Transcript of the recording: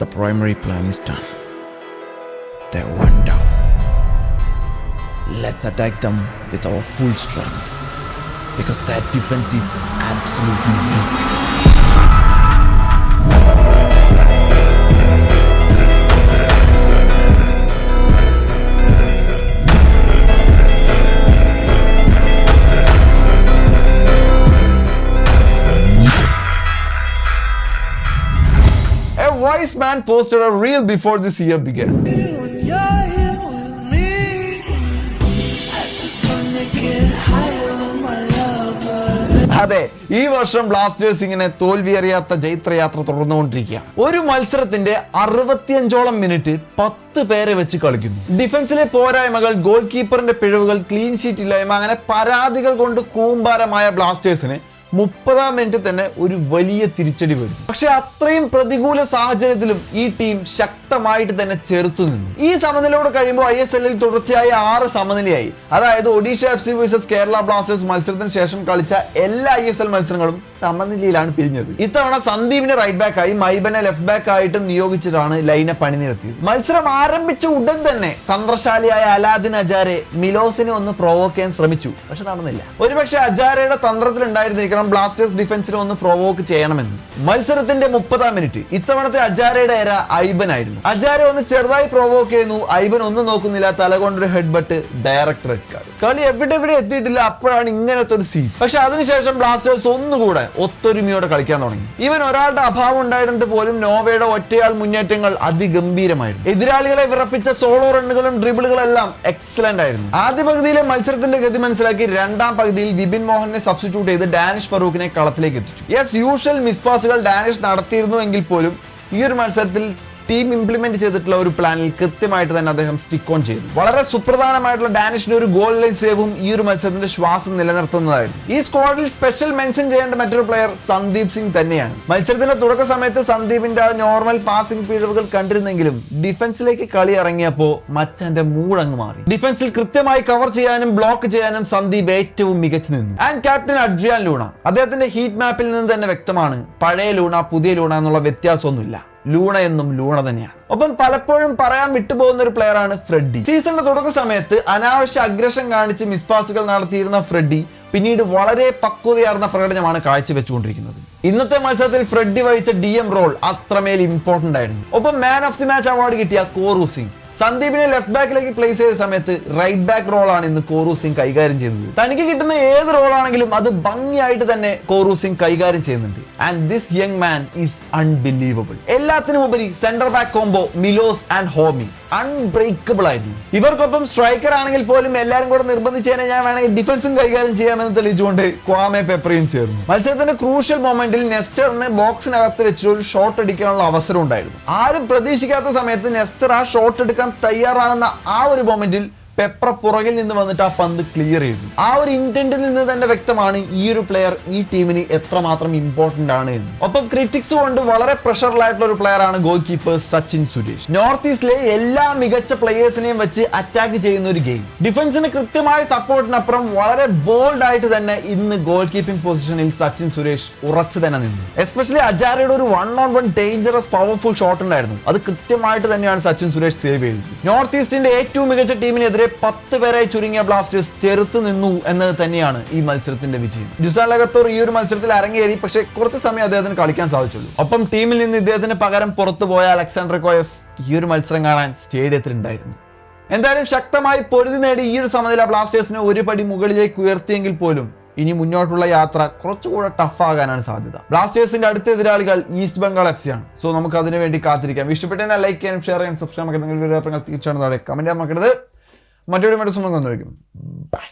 The primary plan is done. They're one down. Let's attack them with our full strength, because their defense is absolutely weak. A wise man posted a reel before this year began. അതെ, ഈ വർഷം Blasters ഇങ്ങനെ തോൽവിയറിയാത്ത ജൈത്രയാത്ര തുടർന്നുകൊണ്ടിരിക്കുകയാണ്. ഒരു മത്സരത്തിന്റെ 65ഓളം minute 10 പേരെ വെച്ച് കളിക്കുന്നു. ഡിഫൻസിലെ പോരായ്മകൾ, ഗോൾ കീപ്പറിന്റെ പിഴവുകൾ, ക്ലീൻ ഷീറ്റ് ഇല്ലായ്മ, അങ്ങനെ പരാതികൾ കൊണ്ട് കൂമ്പാരമായ ബ്ലാസ്റ്റേഴ്സിന് 30-ാം മിനിറ്റ് തന്നെ ഒരു വലിയ തിരിച്ചടി വരും. പക്ഷെ അത്രയും പ്രതികൂല സാഹചര്യത്തിലും ഈ ടീം ശക്തമായിട്ട് തന്നെ ചെറുത്തു നിന്നു. ഈ സമനിലയോട് കഴിയുമ്പോൾ ISL തുടർച്ചയായി 6 സമനിലയായി. അതായത് Odisha FC versus Kerala Blasters മത്സരത്തിന് ശേഷം കളിച്ച എല്ലാ ISL മത്സരങ്ങളും സമനിലയിലാണ് പിരിഞ്ഞത്. ഇത്തവണ സന്ദീപിനെ റൈറ്റ് ബാക്ക് ആയി മൈബനെ ലെഫ്റ്റ് ബാക്ക് ആയിട്ട് നിയോഗിച്ചിട്ടാണ് ലൈനപ്പ് അണിനിരത്തിയത്. മത്സരം ആരംഭിച്ച ഉടൻ തന്നെ തന്ത്രശാലിയായ അലാദിൻ അജാരെ മിലോസിനെ ഒന്ന് പ്രൊവോക്ക് ചെയ്യാൻ ശ്രമിച്ചു. പക്ഷെ നടന്നില്ല. ഒരുപക്ഷെ അജാരയുടെ തന്ത്രത്തിൽ ഉണ്ടായിരുന്നിരിക്കണം ബ്ലാസ്റ്റേഴ്സ് ഡിഫൻസിനെ ഒന്ന് പ്രൊവോക്ക് ചെയ്യണമെന്ന്. മത്സരത്തിന്റെ 30-ാം മിനിറ്റ് ഇത്തവണത്തെ അജാരയുടെ ഏര ഐബൻ ആയിരുന്നു. അജാര ഒന്ന് ചെറുതായി പ്രൊവോക്ക് ചെയ്യുന്നു. ഐബൻ ഒന്നും നോക്കുന്നില്ല, തലകൊണ്ടൊരു head butt, direct red card. കളി എവിടെ എത്തിയിട്ടില്ല, അപ്പോഴാണ് ഇങ്ങനത്തെ ഒരു സീൻ. പക്ഷെ അതിനുശേഷം ബ്ലാസ്റ്റേഴ്സ് ഒന്നുകൂടെ ഒത്തൊരുമയോടെ കളിക്കാൻ തുടങ്ങി. ഈവൻ ഒരാളുടെ അഭാവം ഉണ്ടായിട്ട് പോലും നോവയുടെ ഒറ്റയാൾ മുന്നേറ്റങ്ങൾ അതിഗംഭീരമായിരുന്നു. എതിരാളികളെ വിറപ്പിച്ച സോളോ റണ്ണുകളും ഡ്രിബിളുകളെല്ലാം എക്സലന്റ് ആയിരുന്നു. ആദ്യ പകുതിയിലെ മത്സരത്തിന്റെ ഗതി മനസ്സിലാക്കി 2-ാം പകുതിയിൽ വിപിൻ മോഹനെ സബ്സ്റ്റിറ്റ്യൂട്ട് ചെയ്ത് ഡാനിഷ് ഫറൂഖിനെ കളത്തിലേക്ക് എത്തിച്ചു. യൂഷ്വൽ മിസ് പാസുകൾ ഡാനിഷ് നടത്തിയിരുന്നു എങ്കിൽ പോലും ഈ ഒരു മത്സരത്തിൽ ടീം ഇംപ്ലിമെന്റ് ചെയ്തിട്ടുള്ള ഒരു പ്ലാനിൽ കൃത്യമായിട്ട് തന്നെ അദ്ദേഹം സ്റ്റിക്ക് ഓൺ ചെയ്തു. വളരെ സുപ്രധാനമായിട്ടുള്ള ഡാനിഷിന്റെ ഒരു ഗോൾ ലൈൻ സേവും ഈ ഒരു മത്സരത്തിന്റെ ശ്വാസം നിലനിർത്തുന്നതായിരുന്നു. ഈ സ്ക്വാഡിൽ സ്പെഷ്യൽ മെൻഷൻ ചെയ്യേണ്ട മറ്റൊരു പ്ലെയർ സന്ദീപ് സിംഗ് തന്നെയാണ്. മത്സരത്തിന്റെ തുടക്ക സമയത്ത് സന്ദീപിന്റെ നോർമൽ പാസിംഗ് പിഴവുകൾ കണ്ടിരുന്നെങ്കിലും ഡിഫൻസിലേക്ക് കളി ഇറങ്ങിയപ്പോൾ മച്ചാന്റെ മൂടങ്ങ് മാറി. ഡിഫൻസിൽ കൃത്യമായി കവർ ചെയ്യാനും ബ്ലോക്ക് ചെയ്യാനും സന്ദീപ് ഏറ്റവും മികച്ചു നിന്നു. ആൻഡ് ക്യാപ്റ്റൻ അഡ്രിയാൻ ലൂണ, അദ്ദേഹത്തിന്റെ ഹീറ്റ് മാപ്പിൽ നിന്ന് തന്നെ വ്യക്തമാണ് പഴയ ലൂണ പുതിയ ലൂണ എന്നുള്ള വ്യത്യാസമൊന്നുമില്ല. ലൂണ എന്നും ലൂണ തന്നെയാണ്. ഒപ്പം പലപ്പോഴും പറയാൻ വിട്ടുപോകുന്ന ഒരു പ്ലെയർ ആണ് ഫ്രെഡി. സീസണിന്റെ തുടക്ക സമയത്ത് അനാവശ്യ അഗ്രഷൻ കാണിച്ച് മിസ്പാസുകൾ നടത്തിയിരുന്ന ഫ്രെഡി പിന്നീട് വളരെ പക്വതയാർന്ന പ്രകടനമാണ് കാഴ്ചവെച്ചുകൊണ്ടിരിക്കുന്നത്. ഇന്നത്തെ മത്സരത്തിൽ ഫ്രെഡി വഹിച്ച DM റോൾ അത്രമേൽ ഇമ്പോർട്ടന്റ് ആയിരുന്നു. ഒപ്പം man of the match award കിട്ടിയ കോറു സിംഗ്. സന്ദീപിനെ ലെഫ്റ്റ് ബാക്കിലേക്ക് പ്ലേസ് ചെയ്ത സമയത്ത് റൈറ്റ് ബാക്ക് റോളാണ് ഇന്ന് കോറു സിംഗ് കൈകാര്യം ചെയ്യുന്നത്. തനിക്ക് കിട്ടുന്ന ഏത് റോളാണെങ്കിലും അത് ഭംഗിയായിട്ട് തന്നെ കോറു സിംഗ് കൈകാര്യം ചെയ്യുന്നുണ്ട്. And this young man is unbelievable. എല്ലാത്തിനും ഉപരി centre back combo Milos and Homi unbreakable ആയിരുന്നു. ഇവർക്കൊപ്പം സ്ട്രൈക്കർ ആണെങ്കിൽ പോലും എല്ലാവരും കൂടെ നിർബന്ധിച്ചതിനെ ഞാൻ വേണമെങ്കിൽ ഡിഫൻസും കൈകാര്യം ചെയ്യാമെന്ന് തെളിയിച്ചുകൊണ്ട് ക്വാമെ പെപ്രയും ചേർന്നു. മത്സരത്തിന്റെ ക്രൂഷ്യൽ മൊമെന്റിൽ നെസ്റ്ററിന് ബോക്സിനകത്ത് വെച്ച് ഒരു ഷോട്ട് അടിക്കാനുള്ള അവസരം ഉണ്ടായിരുന്നു. ആരും പ്രതീക്ഷിക്കാത്ത സമയത്ത് നെസ്റ്റർ ആ ഷോട്ട് എടുക്കാൻ തയ്യാറാകുന്ന ആ ഒരു മൊമെന്റിൽ പെപ്ര പുറകിൽ നിന്ന് വന്നിട്ട് ആ പന്ത് ക്ലിയർ ചെയ്തു. ആ ഒരു ഇന്റന്റിൽ നിന്ന് തന്നെ വ്യക്തമാണ് ഈ ഒരു പ്ലെയർ ഈ ടീമിന് എത്രമാത്രം ഇമ്പോർട്ടന്റ് ആണ് എന്ന്. ഒപ്പം ക്രിറ്റിക്സ് കൊണ്ട് വളരെ പ്രഷറിലായിട്ടുള്ള ഒരു പ്ലെയർ ആണ് goalkeeper Sachin Suresh. North ഈസ്റ്റിലെ എല്ലാ മികച്ച പ്ലെയേഴ്സിനെയും വെച്ച് അറ്റാക്ക് ചെയ്യുന്ന ഒരു ഗെയിം. ഡിഫൻസിന് കൃത്യമായ സപ്പോർട്ടിനപ്പുറം വളരെ ബോൾഡ് ആയിട്ട് തന്നെ ഇന്ന് ഗോൾ കീപ്പിംഗ് പൊസിഷനിൽ സച്ചിൻ സുരേഷ് ഉറച്ചു തന്നെ നിന്നു. എസ്പെഷ്യലി അജാരയുടെ ഒരു 1-on-1 ഡേഞ്ചറസ് പവർഫുൾ ഷോട്ട് ഉണ്ടായിരുന്നു. അത് കൃത്യമായിട്ട് തന്നെയാണ് സച്ചിൻ സുരേഷ് സേവ് ചെയ്തത്. നോർത്ത് ഈസ്റ്റിന്റെ ഏറ്റവും മികച്ച ടീമിനെതിരെ 10 പേരായി ചുരുങ്ങിയ ബ്ലാസ്റ്റേഴ്സ് ചെറുത്തു നിന്നു എന്നത് തന്നെയാണ് ഈ മത്സരത്തിന്റെ വിജയം. ജുസാൻ ലഗത്തോർ ഈ ഒരു മത്സരത്തിൽ അരങ്ങേറി, പക്ഷേ കുറച്ച് സമയം അദ്ദേഹത്തിന് കളിക്കാൻ സാധിച്ചുള്ളൂ. ഒപ്പം ടീമിൽ നിന്ന് ഇദ്ദേഹത്തിന് പകരം പുറത്തുപോയ അലക്സാണ്ടർ കോയഫ് ഈ ഒരു മത്സരം കാണാൻ സ്റ്റേഡിയത്തിൽ ഉണ്ടായിരുന്നു. എന്തായാലും ശക്തമായി പൊരുതി നേടി ഈ ഒരു സമനില ബ്ലാസ്റ്റേഴ്സിനെ ഒരു പടി മുകളിലേക്ക് ഉയർത്തിയെങ്കിൽ പോലും ഇനി മുന്നോട്ടുള്ള യാത്ര കുറച്ചുകൂടെ ടഫ് ആകാനാണ് സാധ്യത. ബ്ലാസ്റ്റേഴ്സിന്റെ അടുത്ത എതിരാളികൾ ഈസ്റ്റ് ബംഗാൾ FC ആണ്. സോ നമുക്ക് അതിനു വേണ്ടി കാത്തിരിക്കാം. ഇഷ്ടപ്പെട്ടെന്നെ ലൈക്ക് ചെയ്യാനും ഷെയർ ചെയ്യാനും സബ്സ്ക്രൈബ് ചെയ്യാനും തീർച്ചയായും കമന്റ് ചെയ്യാൻ മറക്കരുത്. മറ്റൊരു വന്നിരിക്കും. ബൈ.